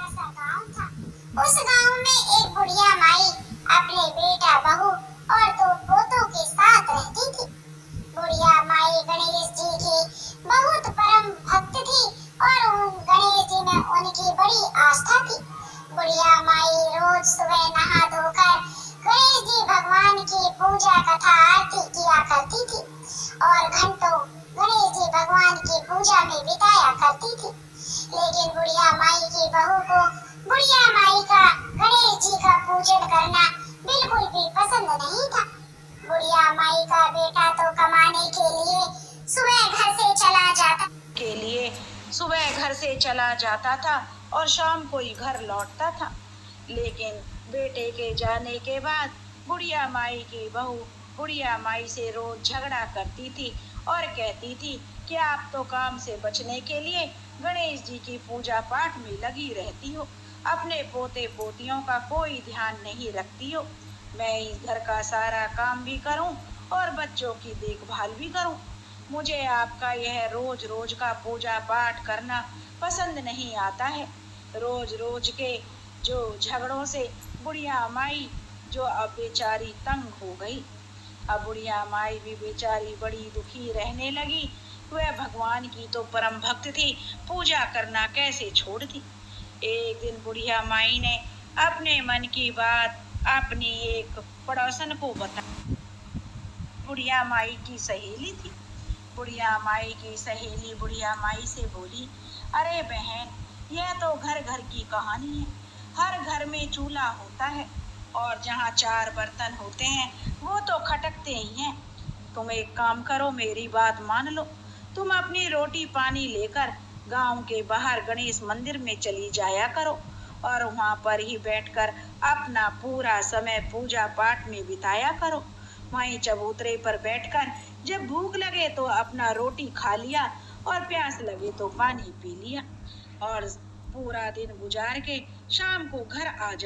सा गांव था। उस गांव में एक बुढ़िया माई अपने बेटा बहू और दो पोतों के साथ रहती थी। बुढ़िया माई गणेश जी की बहुत परम भक्त थी और गणेश जी में उनकी बड़ी आस्था थी। बुढ़िया माई रोज सुबह नहा धोकर गणेश जी भगवान की पूजा कथा आरती किया करती थी और घंटों गणेश जी भगवान की पूजा में बिताया करती थी। लेकिन बुढ़िया माई की बहू को बुढ़िया माई का गणेश जी का पूजन करना बिल्कुल भी पसंद नहीं था। बुढ़िया माई का बेटा तो कमाने के लिए सुबह घर से चला जाता था और शाम को ही घर लौटता था। लेकिन बेटे के जाने के बाद बुढ़िया माई की बहू बुढ़िया माई से रोज झगड़ा करती थी और कहती थी कि आप तो काम से बचने के लिए गणेश जी की पूजा पाठ में लगी रहती हो, अपने पोते पोतियों का कोई ध्यान नहीं रखती हो। मैं इस घर का सारा काम भी करूं और बच्चों की देखभाल भी करूं। मुझे आपका यह रोज रोज का पूजा पाठ करना पसंद नहीं आता है। रोज रोज के जो झगड़ों से बुढ़िया माई जो अब बेचारी तंग हो गई। अब बुढ़िया माई भी बेचारी बड़ी दुखी रहने लगी। वह भगवान की तो परम भक्त थी, पूजा करना कैसे छोड़ दी। एक दिन बुढ़िया माई ने अपने मन की बात अपनी एक पड़ोसन को बताई। बुढ़िया माई की सहेली थी। बुढ़िया माई की सहेली बुढ़िया माई से बोली, अरे बहन, यह तो घर घर की कहानी है। हर घर में चूल्हा होता है और जहाँ चार बर्तन होते हैं वो तो खटकते ही हैं। तुम एक काम करो, मेरी बात मान लो। तुम अपनी रोटी पानी लेकर गांव के बाहर गणेश मंदिर में चली जाया करो और वहां पर ही बैठकर अपना पूरा समय पूजा पाठ में बिताया करो। वहीं चबूतरे पर बैठकर जब भूख लगे तो अपना रोटी खा लिया और प्यास लगे तो पानी पी लिया और पूरा दिन गुजार के शाम को घर आ जा।